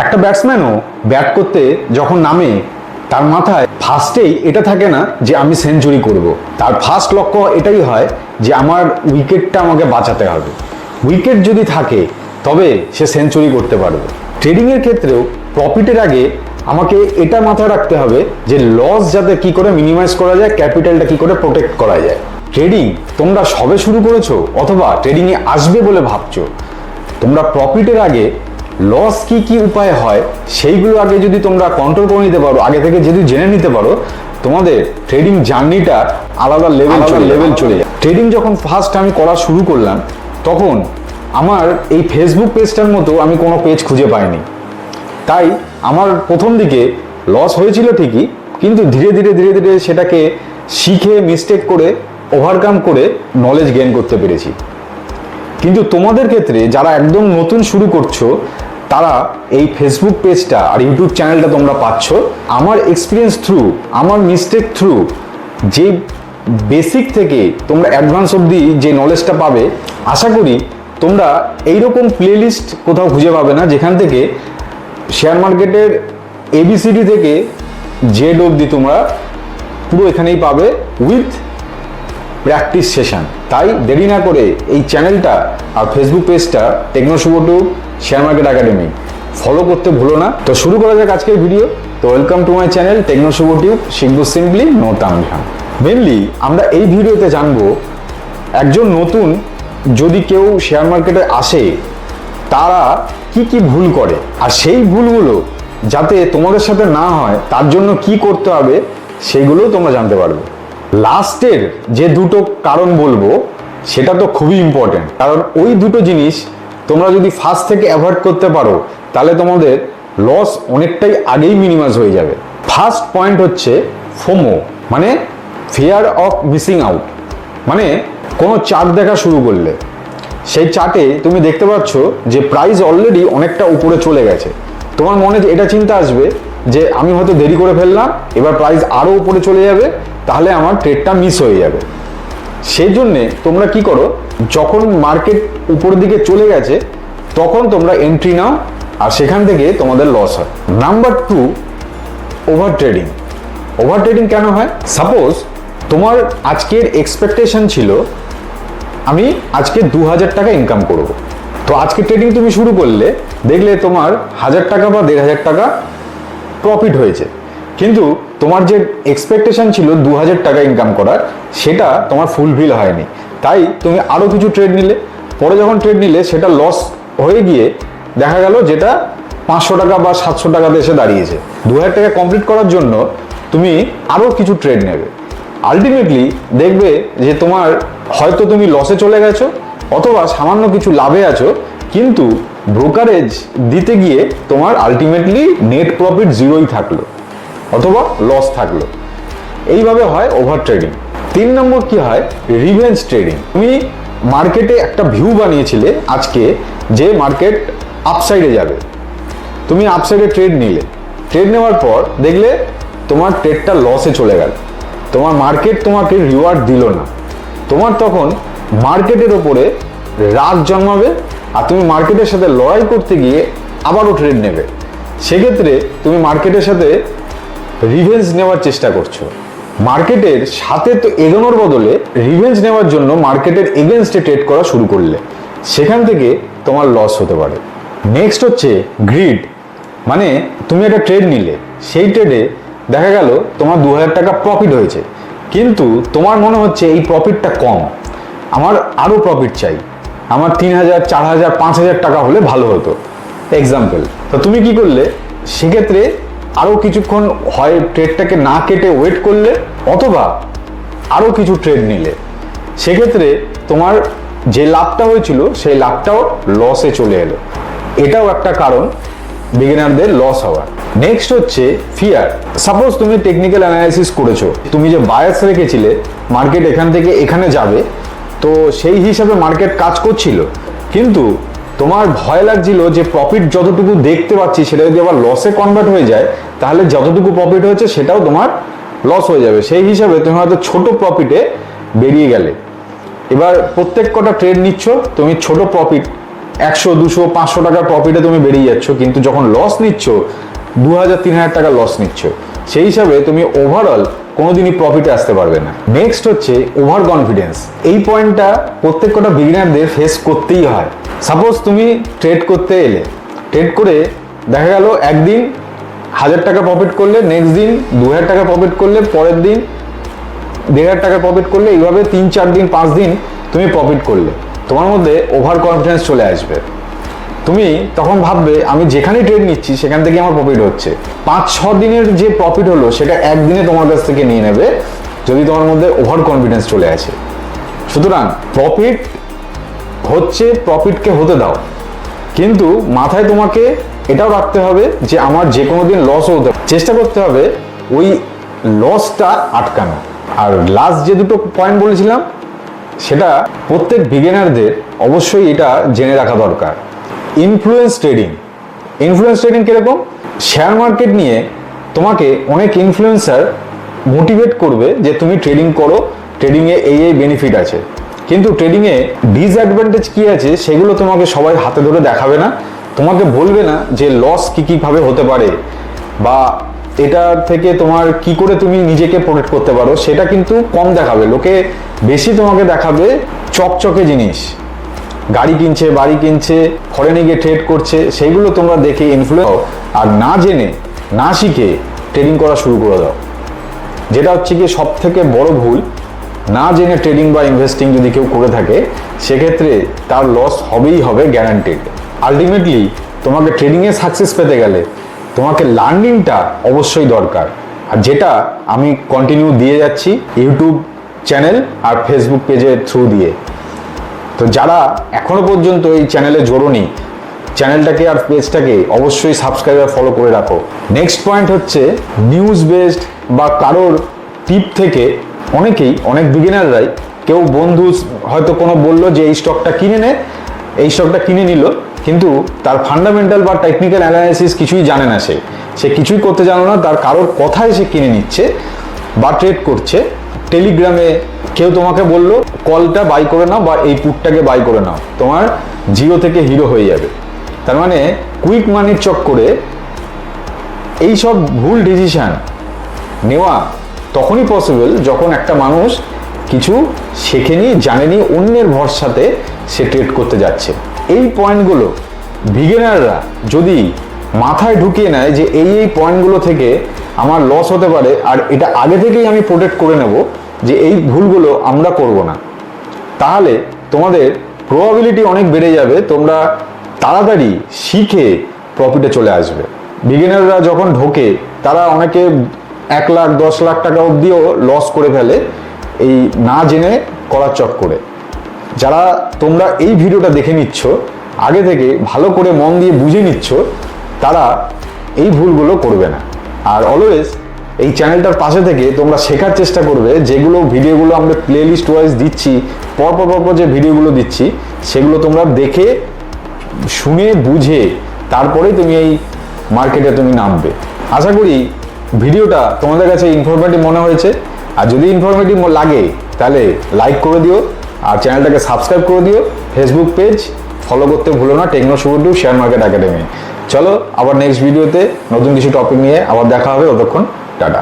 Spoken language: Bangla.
একটা ব্যাটসম্যানও ব্যাট করতে যখন নামে তার মাথায় ফার্স্টেই এটা থাকে না যে আমি সেঞ্চুরি করব। তার ফার্স্ট লক্ষ্য এটাই হয় যে আমার উইকেটটা আমাকে বাঁচাতে হবে। উইকেট যদি থাকে তবে সে সেঞ্চুরি করতে পারবে। ট্রেডিংয়ের ক্ষেত্রেও প্রফিটের আগে আমাকে এটা মাথায় রাখতে হবে যে লস যাতে কি করে মিনিমাইজ করা যায়, ক্যাপিটালটা কি করে প্রোটেক্ট করা যায়। ট্রেডিং তোমরা সবে শুরু করেছো অথবা ট্রেডিংয়ে আসবে বলে ভাবছো, তোমরা প্রফিটের আগে লস কি কি উপায় হয় সেইগুলো আগে যদি তোমরা কন্ট্রোল করে নিতে পারো, আগে থেকে যদি জেনে নিতে পারো, তোমাদের ট্রেডিং জার্নিটা আলাদা লেভেল চলে যায়। ট্রেডিং যখন ফার্স্ট আমি করা শুরু করলাম তখন আমার এই ফেসবুক পেজটার মতো আমি কোনো পেজ খুঁজে পাইনি। তাই আমার প্রথম দিকে লস হয়েছিল ঠিকই, কিন্তু ধীরে ধীরে সেটাকে শিখে মিস্টেক করে ওভারকাম করে নলেজ গেইন করতে পেরেছি। কিন্তু তোমাদের ক্ষেত্রে যারা একদম নতুন শুরু করছো তারা এই ফেসবুক পেজটা আর ইউটিউব চ্যানেলটা তোমরা পাচ্ছ আমার এক্সপিরিয়েন্স থ্রু, আমার মিস্টেক থ্রু। যে বেসিক থেকে তোমরা অ্যাডভান্স অবধি যে নলেজটা পাবে, আশা করি তোমরা এইরকম প্লেলিস্ট কোথাও খুঁজে পাবে না যেখান থেকে শেয়ার মার্কেটের এবিসিডি থেকে জেড অবধি তোমরা পুরো এখানেই পাবে উইথ প্র্যাকটিস সেশন। তাই দেরি না করে এই চ্যানেলটা আর ফেসবুক পেজটা টেকনো শুভ tube share market academy follow করতে ভুলো না। তো শুরু করা যাক আজকের ভিডিও। তো welcome to my channel techno Shubho tube, শিখবো সিম্পলি নো তামঝাম। মেনলি আমরা এই ভিডিওতে জানবো একজন নতুন যদি কেউ শেয়ার মার্কেটে আসে তারা কি কি ভুল করে, আর সেই ভুলগুলো যাতে তোমাদের সাথে না হয় তার জন্য কি করতে হবে সেগুলোও তোমরা জানতে পারবে। লাস্টের যে দুটো কারণ বলবো সেটা তো খুবই ইম্পর্টেন্ট, কারণ ওই দুটো জিনিস তোমরা যদি ফার্স্ট থেকে অ্যাভয়েড করতে পারো তাহলে তোমাদের লস অনেকটাই আগেই মিনিমাইজ হয়ে যাবে। ফার্স্ট পয়েন্ট হচ্ছে ফোমো, মানে ফিয়ার অফ মিসিং আউট। মানে কোনো চার্ট দেখা শুরু করলে সেই চার্টে তুমি দেখতে পাচ্ছ যে প্রাইস অলরেডি অনেকটা উপরে চলে গেছে, তোমার মনে এটা চিন্তা আসবে যে আমি হয়তো দেরি করে ফেললাম, এবার প্রাইস আরও উপরে চলে যাবে, তাহলে আমার ট্রেডটা মিস হয়ে যাবে। সেই জন্যে তোমরা কি করো, যখন মার্কেট উপরের দিকে চলে গেছে তখন তোমরা এন্ট্রি নাও, আর সেখান থেকে তোমাদের লস হয়। Number 2, over trading. Over trading কেন হয়? সাপোজ তোমার আজকের এক্সপেকটেশন ছিল আমি আজকে 2000 টাকা ইনকাম করব, তো আজকে ট্রেডিং তুমি শুরু করলে, দেখলে তোমার 1000 টাকা বা 1500 টাকা প্রফিট হয়েছে, কিন্তু তোমার যে এক্সপেকটেশন ছিল 2000 টাকা ইনকাম করার সেটা তোমার ফুলফিল হয়নি। তাই তুমি আরও কিছু ট্রেড নিলে, পরে যখন ট্রেড নিলে সেটা লস হয়ে গিয়ে দেখা গেল যেটা 500 টাকা বা 700 টাকাতে এসে দাঁড়িয়েছে। 2000 টাকা কমপ্লিট করার জন্য তুমি আরও কিছু ট্রেড নেবে, আলটিমেটলি দেখবে যে তোমার হয়তো তুমি লসে চলে গেছো অথবা সামান্য কিছু লাভে আছো, কিন্তু ব্রোকারেজ দিতে গিয়ে তোমার আলটিমেটলি নেট প্রফিট জিরোই থাকলো অথবা লস থাকলো। এইভাবে হয় ওভার ট্রেডিং। 3 নম্বর কি হয়, রিভেঞ্জ ট্রেডিং। তুমি মার্কেটে একটা ভিউ বানিয়েছিলে আজকে যে মার্কেট আপসাইডে যাবে, তুমি আপসাইডে ট্রেড নিলে, ট্রেড নেওয়ার পর দেখলে তোমার ট্রেডটা লসে চলে গেল, তোমার মার্কেট তোমাকে রিওয়ার্ড দিল না, তোমার তখন মার্কেটের ওপরে রাগ জন্মাবে, আর তুমি মার্কেটের সাথে লড়াই করতে গিয়ে আবারও ট্রেড নেবে। সেক্ষেত্রে তুমি মার্কেটের সাথে রিভেঞ্জ নেওয়ার চেষ্টা করছো। মার্কেটের সাথে তো এগোনোর বদলে রিভেঞ্জ নেওয়ার জন্য মার্কেটের এগেনস্টে ট্রেড করা শুরু করলে সেখান থেকে তোমার লস হতে পারে। নেক্সট হচ্ছে গ্রিড, মানে তুমি একটা ট্রেড নিলে, সেই ট্রেডে দেখা গেল তোমার 2000 টাকা প্রফিট হয়েছে, কিন্তু তোমার মনে হচ্ছে এই প্রফিটটা কম, আমার আরও প্রফিট চাই, আমার 3000, 4000, 5000 টাকা হলে ভালো হতো এক্সাম্পল। তো তুমি কি করলে, সেক্ষেত্রে আরও কিছুক্ষণ হয় ট্রেডটাকে না কেটে ওয়েট করলে অথবা আরও কিছু ট্রেড নিলে, সেক্ষেত্রে তোমার যে লাভটা হয়েছিল সেই লাভটাও লসে চলে এলো। এটাও একটা কারণ বিগিনারদের লস হওয়ার। নেক্সট হচ্ছে ফিয়ার। সাপোজ তুমি টেকনিক্যাল অ্যানালাইসিস করেছো, তুমি যে বায়াস রেখেছিলে মার্কেট এখান থেকে এখানে যাবে, তো সেই হিসাবে মার্কেট কাজ করছিল, কিন্তু তোমার ভয় লাগছিল যে প্রফিট যতটুকু দেখতে পাচ্ছি সেটা যদি আবার লসে কনভার্ট হয়ে যায় তাহলে যতটুকু প্রফিট হয়েছে সেটাও তোমার লস হয়ে যাবে। সেই হিসাবে তুমি হয়তো ছোট প্রফিটে বেরিয়ে গেলে। এবার প্রত্যেক কটা ট্রেড নিচ্ছ, তুমি ছোট প্রফিট 100, 200, 500 টাকার প্রফিটে তুমি বেরিয়ে যাচ্ছ, কিন্তু যখন লস নিচ্ছ 2000, 3000 টাকা লস নিচ্ছ, সেই হিসাবে তুমি ওভারঅল কোনোদিনই প্রফিটে আসতে পারবে না। নেক্সট হচ্ছে ওভার কনফিডেন্স। এই পয়েন্টটা প্রত্যেক কটা বিগিনারদের ফেস করতেই হয়। সাপোজ তুমি ট্রেড করতে এলে, ট্রেড করে দেখা গেল একদিন 1000 টাকা প্রফিট করলে, নেক্সট দিন 2000 টাকা প্রফিট করলে, পরের দিন 1500 টাকা প্রফিট করলে, এইভাবে 3-4 দিন 5 দিন তুমি প্রফিট করলে, তোমার মধ্যে ওভার কনফিডেন্স চলে আসবে। তুমি তখন ভাববে আমি যেখানেই ট্রেড নিচ্ছি সেখান থেকে আমার প্রফিট হচ্ছে। 5-6 দিনের যে প্রফিট হলো সেটা একদিনে তোমার কাছ থেকে নিয়ে নেবে যদি তোমার মধ্যে ওভার কনফিডেন্স চলে আসে। সুতরাং প্রফিট হচ্ছে, প্রফিটকে হতে দাও, কিন্তু মাথায় তোমাকে এটাও রাখতে হবে যে আমার যে কোনো দিন লসও হতে, চেষ্টা করতে হবে ওই লসটা আটকানো। আর লাস্ট যে দুটো পয়েন্ট বলেছিলাম সেটা প্রত্যেক বিগিনারদের অবশ্যই এটা জেনে রাখা দরকার। Influence trading. ইনফ্লুয়েন্স ট্রেডিং কিরকম? শেয়ার মার্কেট নিয়ে তোমাকে অনেক ইনফ্লুয়েন্সার মোটিভেট করবে যে তুমি ট্রেডিং করো, ট্রেডিংয়ে এই বেনিফিট আছে, কিন্তু ট্রেডিংয়ে ডিসঅ্যাডভান্টেজ কী আছে সেগুলো তোমাকে সবাই হাতে ধরে দেখাবে না, তোমাকে বলবে না যে লস কীভাবে হতে পারে বা এটা থেকে তোমার কি করে তুমি নিজেকে প্রোটেক্ট করতে পারো, সেটা কিন্তু কম দেখাবে। লোকে বেশি তোমাকে দেখাবে চকচকে জিনিস, গাড়ি কিনছে, বাড়ি কিনছে, ফরেনে গিয়ে ট্রেড করছে, সেইগুলো তোমরা দেখে ইনফ্লুয়েন্স, আর না জেনে না শিখে ট্রেডিং করা শুরু করে দাও, যেটা হচ্ছে কি সব থেকে বড় ভুল। না জেনে ট্রেডিং বা ইনভেস্টিং যদি কেউ করে থাকে সেক্ষেত্রে তার লস হবেই হবে, গ্যারান্টেড। আলটিমেটলি তোমাকে ট্রেডিংয়ে সাকসেস পেতে গেলে তোমাকে লার্নিংটা অবশ্যই দরকার, আর যেটা আমি কন্টিনিউ দিয়ে যাচ্ছি ইউটিউব চ্যানেল আর ফেসবুক পেজের থ্রু দিয়ে। তো যারা এখনো পর্যন্ত এই চ্যানেলে জোড়োনি, চ্যানেলটাকে আর পেজটাকে অবশ্যই সাবস্ক্রাইব আর ফলো করে রাখো। নেক্সট পয়েন্ট হচ্ছে নিউজ বেসড বা কারোর টিপ থেকে অনেক বিগিনাররাই, কেউ বন্ধু হয়তো কোনো বললো যে এই স্টকটা কিনে নে, এই স্টকটা কিনে নিল, কিন্তু তার ফান্ডামেন্টাল বা টেকনিক্যাল অ্যানালাইসিস কিছুই জানে না, সে কিছুই করতে জানো না, তার কারোর কথায় সে কিনে নিচ্ছে বা ট্রেড করছে। টেলিগ্রামে কেউ তোমাকে বললো কলটা বাই করে নাও বা এই পুটটাকে বাই করে নাও, তোমার জিরো থেকে হিরো হয়ে যাবে। তার মানে কুইক মানির চক্করে এইসব ভুল ডিসিশন নেওয়া তখনই পসিবল যখন একটা মানুষ কিছু শেখেনি, জানেনি, অন্যের ভরসাতে সে ট্রেড করতে যাচ্ছে। এই পয়েন্টগুলো বিগিনাররা যদি মাথায় ঢুকিয়ে নেয় যে এই পয়েন্টগুলো থেকে আমার লস হতে পারে, আর এটা আগে থেকেই আমি প্রোটেক্ট করে নেব যে এই ভুলগুলো আমরা করব না, তাহলে তোমাদের প্রবাবিলিটি অনেক বেড়ে যাবে, তোমরা তাড়াতাড়ি শিখে প্রফিটে চলে আসবে। বিগিনাররা যখন ঢোকে তারা অনেকে 1 লাখ 10 লাখ টাকা অবধিও লস করে ফেলে এই না জেনে করার চক্করে। যারা তোমরা এই ভিডিওটা দেখে নিচ্ছ, আগে থেকে ভালো করে মন দিয়ে বুঝে নিচ্ছ, তারা এই ভুলগুলো করবে না। আর অলওয়েজ এই চ্যানেলটার পাশে থেকে তোমরা শেখার চেষ্টা করবে, যেগুলো ভিডিওগুলো আমরা প্লেলিস্ট ওয়াইজ দিচ্ছি, পরপর যে ভিডিওগুলো দিচ্ছি সেগুলো তোমরা দেখে শুনে বুঝে তারপরেই তুমি এই মার্কেটে তুমি নামবে। আশা করি ভিডিওটা তোমাদের কাছে ইনফরমেটিভ মনে হয়েছে, আর যদি ইনফরমেটিভ লাগে তাহলে লাইক করে দিও আর চ্যানেলটাকে সাবস্ক্রাইব করে দিও। ফেসবুক পেজ ফলো করতে ভুলো না, টেকনো শুভ শেয়ার মার্কেট একাডেমি। চলো আবার নেক্সট ভিডিওতে নতুন কিছু টপিক নিয়ে আবার দেখা হবে, ততক্ষণ টাটা।